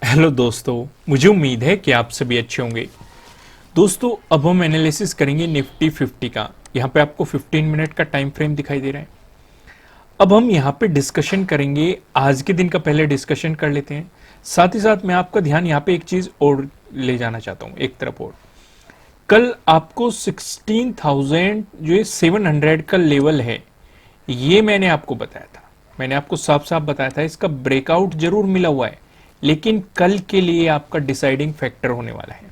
Hello दोस्तों, मुझे उम्मीद है कि आप सभी अच्छे होंगे। दोस्तों, अब हम एनालिसिस करेंगे निफ्टी 50 का। यहाँ पे आपको 15 मिनट का टाइम फ्रेम दिखाई दे रहा है। अब हम यहाँ पे डिस्कशन करेंगे, आज के दिन का पहले डिस्कशन कर लेते हैं। साथ ही साथ मैं आपका ध्यान यहाँ पे एक चीज और ले जाना चाहता हूँ, एक तरफ और। कल आपको 16,000 जो ये 700 का लेवल है, ये मैंने आपको बताया था। मैंने आपको साफ साफ बताया था इसका ब्रेकआउट जरूर मिला हुआ है, लेकिन कल के लिए आपका डिसाइडिंग फैक्टर होने वाला है।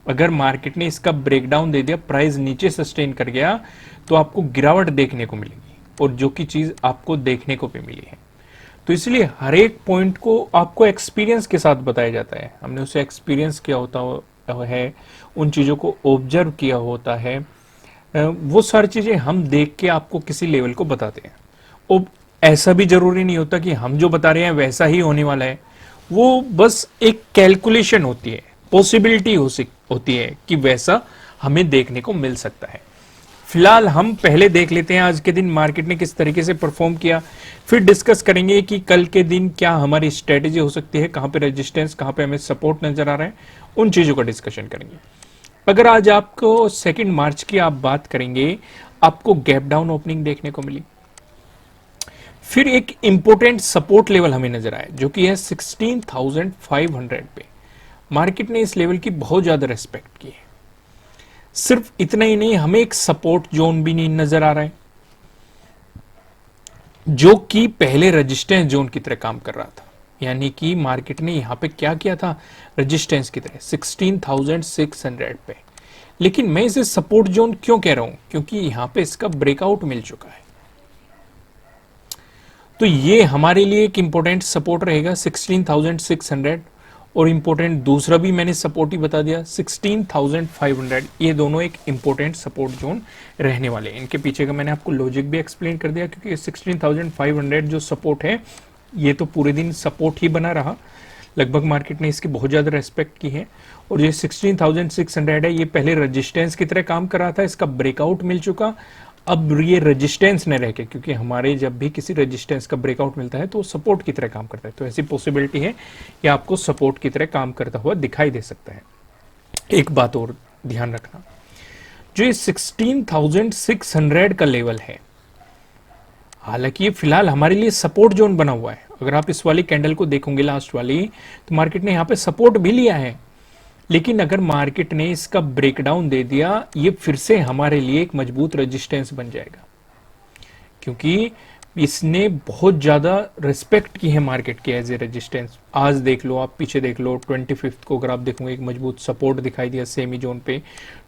अगर मार्केट ने इसका ब्रेकडाउन दे दिया, प्राइस नीचे सस्टेन कर गया, तो आपको गिरावट देखने को मिलेगी, और जो कि चीज आपको देखने को भी मिली है। तो इसलिए हर एक पॉइंट को आपको एक्सपीरियंस के साथ बताया जाता है। हमने उसे एक्सपीरियंस किया होता है, उन चीजों को ऑब्जर्व किया होता है। वो सारी चीजें हम देख के आपको किसी लेवल को बताते हैं। और ऐसा भी जरूरी नहीं होता कि हम जो बता रहे हैं वैसा ही होने वाला है। वो बस एक कैलकुलेशन होती है, पॉसिबिलिटी होती है कि वैसा हमें देखने को मिल सकता है। फिलहाल हम पहले देख लेते हैं आज के दिन मार्केट ने किस तरीके से परफॉर्म किया, फिर डिस्कस करेंगे कि कल के दिन क्या हमारी स्ट्रेटेजी हो सकती है, कहां पे रेजिस्टेंस, कहां पे हमें सपोर्ट नजर आ रहा है, उन चीजों का डिस्कशन करेंगे। अगर आज आपको 2 मार्च की आप बात करेंगे, आपको गैप डाउन ओपनिंग देखने को मिली। फिर एक इंपोर्टेंट सपोर्ट लेवल हमें नजर आया, जो कि है 16,500 पे। मार्केट ने इस लेवल की बहुत ज्यादा रेस्पेक्ट की है। सिर्फ इतना ही नहीं, हमें एक सपोर्ट जोन भी नहीं नजर आ रहा है, जो कि पहले रेजिस्टेंस जोन की तरह काम कर रहा था। यानी कि मार्केट ने यहां पे क्या किया था, रेजिस्टेंस की तरह 16,600 पे। लेकिन मैं इसे सपोर्ट जोन क्यों कह रहा हूं, क्योंकि यहां पे इसका ब्रेकआउट मिल चुका है। तो ये हमारे लिए एक इंपॉर्टेंट सपोर्ट रहेगा 16,600, और इंपॉर्टेंट दूसरा भी मैंने सपोर्ट ही बता दिया 16,500। ये दोनों एक इंपॉर्टेंट सपोर्ट जोन रहने वाले हैं। इनके पीछे का मैंने आपको लॉजिक भी एक्सप्लेन कर दिया, क्योंकि 16,500 जो सपोर्ट है, ये तो पूरे दिन सपोर्ट ही बना रहा। लगभग मार्केट ने इसकी बहुत ज्यादा रेस्पेक्ट की है। और ये 16,600 है, ये पहले रेजिस्टेंस की तरह काम कर रहा था, इसका ब्रेकआउट मिल चुका। अब ये रेजिस्टेंस न रह के, क्योंकि हमारे जब भी किसी रेजिस्टेंस का ब्रेकआउट मिलता है तो सपोर्ट की तरह काम करता है, तो ऐसी पॉसिबिलिटी है कि आपको सपोर्ट की तरह काम करता हुआ दिखाई दे सकता है। एक बात और ध्यान रखना, जो ये 16,600 का लेवल है, हालांकि ये फिलहाल हमारे लिए सपोर्ट जोन बना हुआ है। अगर आप इस वाली कैंडल को देखोगे, लास्ट वाली, तो मार्केट ने यहां पे सपोर्ट भी लिया है। लेकिन अगर मार्केट ने इसका ब्रेकडाउन दे दिया, ये फिर से हमारे लिए एक मजबूत रेजिस्टेंस बन जाएगा, क्योंकि इसने बहुत ज्यादा रिस्पेक्ट की है मार्केट की एज ए रेजिस्टेंस। आज देख लो, आप पीछे देख लो, 25 को अगर आप देखोगे, एक मजबूत सपोर्ट दिखाई दिया सेमी जोन पे।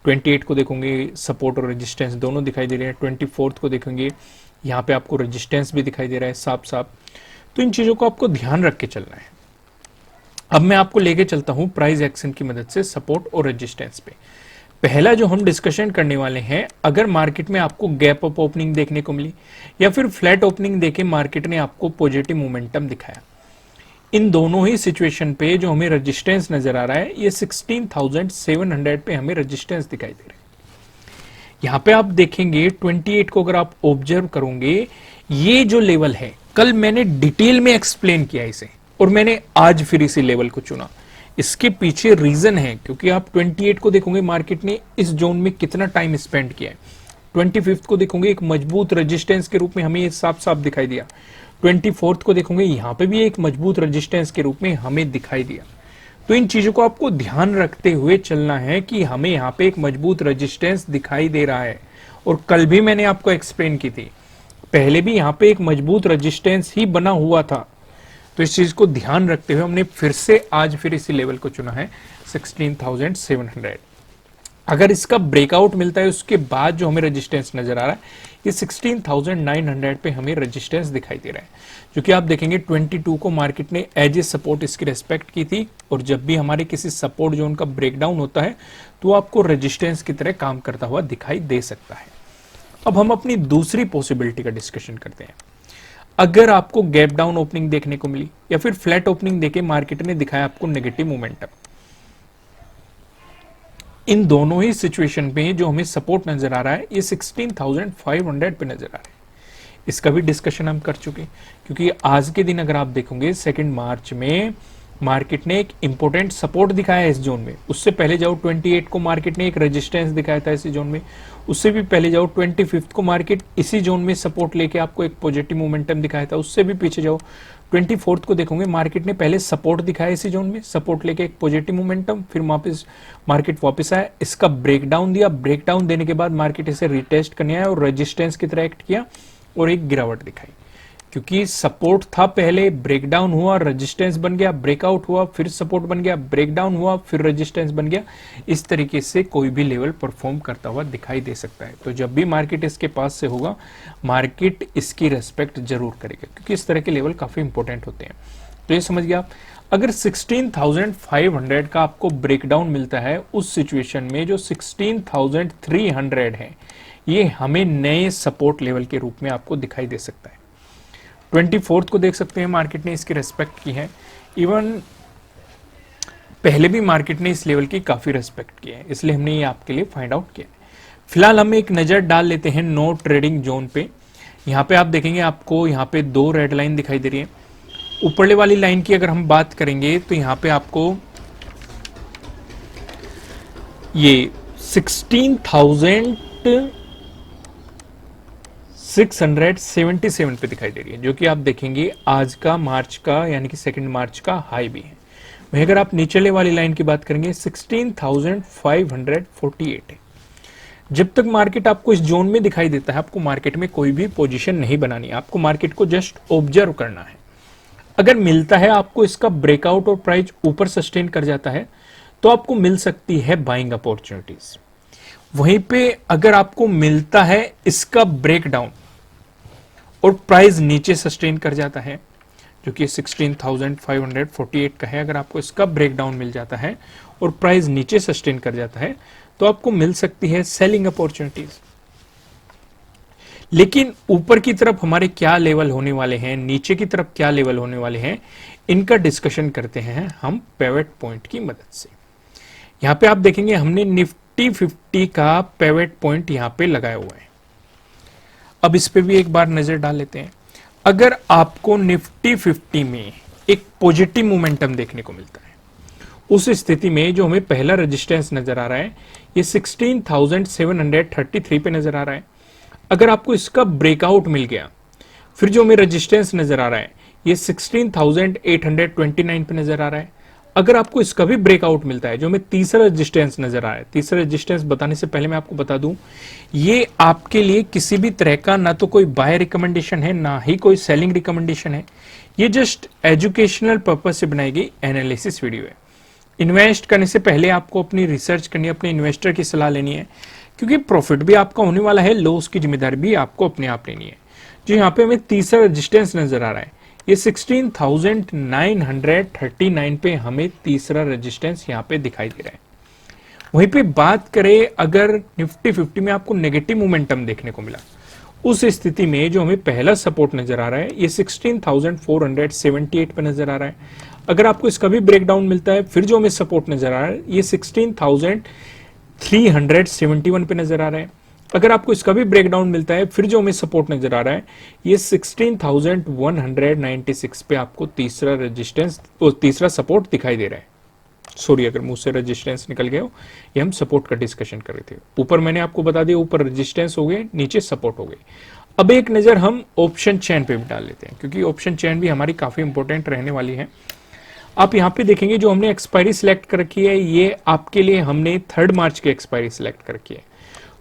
28 को देखोगे, सपोर्ट और रेजिस्टेंस दोनों दिखाई दे रहे हैं। 24 को देखेंगे, यहाँ पे आपको रेजिस्टेंस भी दिखाई दे रहा है साफ साफ। तो इन चीजों को आपको ध्यान रख के चलना है। अब मैं आपको लेके चलता हूं प्राइस एक्शन की मदद से सपोर्ट और रेजिस्टेंस पे। पहला जो हम डिस्कशन करने वाले हैं, अगर मार्केट में आपको गैप अप ओपनिंग देखने को मिली या फिर फ्लैट ओपनिंग देके मार्केट ने आपको पॉजिटिव मोमेंटम दिखाया, इन दोनों ही सिचुएशन पे जो हमें रेजिस्टेंस नजर आ रहा है, ये 16,700 पे हमें रेजिस्टेंस दिखाई दे रहा है। यहां पे आप देखेंगे 28 को अगर आप ऑब्जर्व करोगे, ये जो लेवल है, कल मैंने डिटेल में एक्सप्लेन किया इसे, और मैंने आज फिर इसी लेवल को चुना। इसके पीछे रीजन है, क्योंकि आप 28 को देखोगे, मार्केट ने इस जोन में कितना टाइम स्पेंड किया है। 25 को देखोगे, एक मजबूत रेजिस्टेंस के रूप में हमें ये साफ साफ दिखाई दिया। 24 को देखोगे, यहां पे भी एक मजबूत रेजिस्टेंस के रूप में हमें दिखाई दिया। तो इन चीजों को आपको ध्यान रखते हुए चलना है कि हमें यहाँ पे एक मजबूत रेजिस्टेंस दिखाई दे रहा है। और कल भी मैंने आपको एक्सप्लेन की थी, पहले भी यहाँ पे एक मजबूत रेजिस्टेंस ही बना हुआ था। तो इस चीज को ध्यान रखते हुए हमने फिर से आज फिर इसी लेवल को चुना है 16,700। अगर इसका ब्रेकआउट मिलता है, उसके बाद जो हमें रेजिस्टेंस नजर आ रहा है, ये 16,900 पे हमें रेजिस्टेंस दिखाई दे रहा है, जो कि आप देखेंगे 22 को मार्केट ने एज ए सपोर्ट इसकी रेस्पेक्ट की थी। और जब भी हमारे किसी सपोर्ट जोन का ब्रेकडाउन होता है, तो आपको रेजिस्टेंस की तरह काम करता हुआ दिखाई दे सकता है। अब हम अपनी दूसरी पॉसिबिलिटी का डिस्कशन करते हैं। अगर आपको गैप डाउन ओपनिंग देखने को मिली या फिर फ्लैट ओपनिंग देके मार्केट ने दिखाया आपको नेगेटिव मोमेंटम, इन दोनों ही सिचुएशन पे जो हमें सपोर्ट नजर आ रहा है, ये 16,500 पे नजर आ रहा है। इसका भी डिस्कशन हम कर चुके, क्योंकि आज के दिन अगर आप देखोगे 2 मार्च में मार्केट ने एक इंपॉर्टेंट सपोर्ट दिखाया है इस जोन में। उससे पहले जाओ 28 को मार्केट ने एक रेजिस्टेंस दिखाया था इसी जोन में। उससे भी पहले जाओ 25 को मार्केट इसी जोन में सपोर्ट लेके आपको एक पॉजिटिव मोमेंटम दिखाया था। उससे भी पीछे जाओ 24 को देखोगे मार्केट ने पहले सपोर्ट दिखाया इसी जोन में, सपोर्ट लेके एक पॉजिटिव मोमेंटम, फिर वापस मार्केट वापस आया, इसका ब्रेकडाउन दिया, ब्रेकडाउन देने के बाद मार्केट इसे रिटेस्ट करने आया और रेजिस्टेंस की तरह एक्ट किया और एक गिरावट दिखाई। क्योंकि सपोर्ट था पहले, ब्रेकडाउन हुआ, रेजिस्टेंस बन गया, ब्रेकआउट हुआ, फिर सपोर्ट बन गया, ब्रेकडाउन हुआ, फिर रेजिस्टेंस बन गया। इस तरीके से कोई भी लेवल परफॉर्म करता हुआ दिखाई दे सकता है। तो जब भी मार्केट इसके पास से होगा, मार्केट इसकी रेस्पेक्ट जरूर करेगा, क्योंकि इस तरह के लेवल काफी इंपॉर्टेंट होते हैं। तो ये समझ गया आप। अगर 16,500 का आपको ब्रेकडाउन मिलता है, उस सिचुएशन में जो 16,300 है, ये हमें नए सपोर्ट लेवल के रूप में आपको दिखाई दे सकता है। 24 को देख सकते हैं, मार्केट ने इसकी रेस्पेक्ट की है। इवन पहले भी मार्केट ने इस लेवल की काफी रेस्पेक्ट की है, इसलिए हमने ये आपके लिए फाइंड आउट किया है। फिलहाल हम एक नजर डाल लेते हैं नो ट्रेडिंग जोन पे। यहाँ पे आप देखेंगे आपको यहाँ पे दो रेड लाइन दिखाई दे रही है। ऊपरले वाली लाइन की अगर हम बात करेंगे तो यहाँ पे आपको ये 16,677 पे दिखाई दे रही है, जो कि आप देखेंगे आज का मार्च का यानी कि 2 मार्च का हाई भी है। वहीं अगर आप नीचले वाली लाइन की बात करेंगे 16,548 है। जब तक मार्केट आपको इस जोन में दिखाई देता है, आपको मार्केट में कोई भी पोजीशन नहीं बनानी है, आपको मार्केट को जस्ट ऑब्जर्व करना है। अगर मिलता है आपको इसका ब्रेकआउट और प्राइस ऊपर सस्टेन कर जाता है, तो आपको मिल सकती है बाइंग अपॉर्चुनिटीज। वहीं पे अगर आपको मिलता है इसका ब्रेकडाउन और प्राइस नीचे सस्टेन कर जाता है, जो कि 16,548 का है, अगर आपको इसका ब्रेकडाउन मिल जाता है और प्राइस नीचे सस्टेन कर जाता है, तो आपको मिल सकती है सेलिंग अपॉर्चुनिटीज। लेकिन ऊपर की तरफ हमारे क्या लेवल होने वाले हैं, नीचे की तरफ क्या लेवल होने वाले हैं, इनका डिस्कशन करते हैं हम पिवट पॉइंट की मदद से। यहां पे आप देखेंगे हमने निफ्टी 50 का पिवट पॉइंट यहां पे लगाया हुआ है। अब इस पे भी एक बार नजर डाल लेते हैं। अगर आपको निफ्टी 50 में एक पॉजिटिव मोमेंटम देखने को मिलता है, उस स्थिति में जो हमें पहला रेजिस्टेंस नजर आ रहा है, ये 16,733 पे नजर आ रहा है। अगर आपको इसका ब्रेकआउट मिल गया, फिर जो हमें रेजिस्टेंस नजर आ रहा है, ये 16,829 पे नजर आ रहा है। अगर आपको इसका भी ब्रेकआउट मिलता है, जो हमें तीसरा रेजिस्टेंस नजर आ रहा है, तीसरा रेजिस्टेंस बताने से पहले मैं आपको बता दूं, ये आपके लिए किसी भी तरह का ना तो कोई बाय रिकमेंडेशन है, ना ही कोई सेलिंग रिकमेंडेशन है। ये जस्ट एजुकेशनल पर्पज से बनाई गई एनालिसिस वीडियो है। इन्वेस्ट करने से पहले आपको अपनी रिसर्च करनी है, अपने इन्वेस्टर की सलाह लेनी है, क्योंकि प्रॉफिट भी आपका होने वाला है, लॉस की जिम्मेदारी भी आपको अपने आप लेनी है। जो यहाँ पे हमें तीसरा रेजिस्टेंस नजर आ रहा है, ये 16,939 पे हमें तीसरा रेजिस्टेंस यहाँ पे दिखाई दे रहा है। वहीं पे बात करें अगर निफ्टी 50 में आपको नेगेटिव मोमेंटम देखने को मिला, उस स्थिति में जो हमें पहला सपोर्ट नजर आ रहा है, ये 16,478 पे नजर आ रहा है। अगर आपको इसका भी ब्रेकडाउन मिलता है, फिर जो हमें सपोर्ट नजर आ रहा है, ये 16,371 पे नजर आ रहा है। अगर आपको इसका भी ब्रेकडाउन मिलता है, फिर जो हमें सपोर्ट नजर आ रहा है, ये 16,196 पे आपको तीसरा रेजिस्टेंस और तीसरा सपोर्ट दिखाई दे रहा है। सॉरी, अगर मुंह से रेजिस्टेंस निकल गया हो, ये हम सपोर्ट का डिस्कशन कर रहे थे। ऊपर मैंने आपको बता दिया, ऊपर रेजिस्टेंस हो गए, नीचे सपोर्ट हो गए। अब एक नजर हम ऑप्शन चेन पे भी डाल लेते हैं, क्योंकि ऑप्शन चेन भी हमारी काफी इंपॉर्टेंट रहने वाली है। आप यहाँ पे देखेंगे जो हमने एक्सपायरी सिलेक्ट कर रखी है, ये आपके लिए हमने 3 मार्च की एक्सपायरी सिलेक्ट कर रखी है।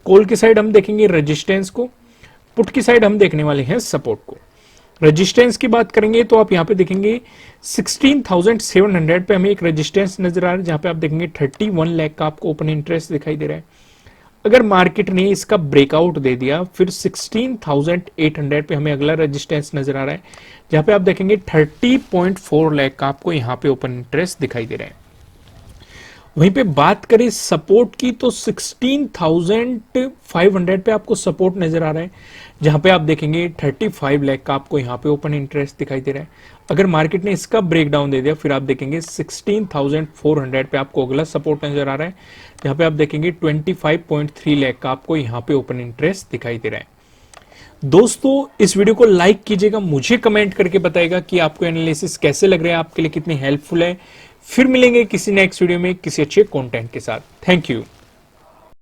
कॉल की साइड हम देखेंगे रेजिस्टेंस को, पुट की साइड हम देखने वाले हैं सपोर्ट को। रेजिस्टेंस की बात करेंगे तो आप यहाँ पे देखेंगे 16,700 पे हमें एक रेजिस्टेंस नजर आ रहा है, जहां पे आप देखेंगे 31 लाख का आपको ओपन इंटरेस्ट दिखाई दे रहा है। अगर मार्केट ने इसका ब्रेकआउट दे दिया, फिर 16,800 पे हमें अगला रेजिस्टेंस नजर आ रहा है, जहां पे आप देखेंगे 30.4 लाख का आपको यहाँ पे ओपन इंटरेस्ट दिखाई दे रहा है। वहीं पे बात करें सपोर्ट की तो 16,500 पे आपको सपोर्ट नजर आ रहा है, जहां पे आप देखेंगे 35 लाख का आपको यहाँ पे ओपन इंटरेस्ट दिखाई दे रहा है। अगर मार्केट ने इसका ब्रेकडाउन दे दिया, फिर आप देखेंगे 16,400 पे आपको अगला सपोर्ट नजर आ रहा है, जहां पे आप देखेंगे 25.3 लाख का आपको यहाँ पे ओपन इंटरेस्ट दिखाई दे रहा है। दोस्तों इस वीडियो को लाइक कीजिएगा, मुझे कमेंट करके बताइएगा कि आपको एनालिसिस कैसे लग रहा है, आपके लिए कितनी हेल्पफुल है। फिर मिलेंगे किसी नेक्स्ट वीडियो में किसी अच्छे कंटेंट के साथ। Thank you.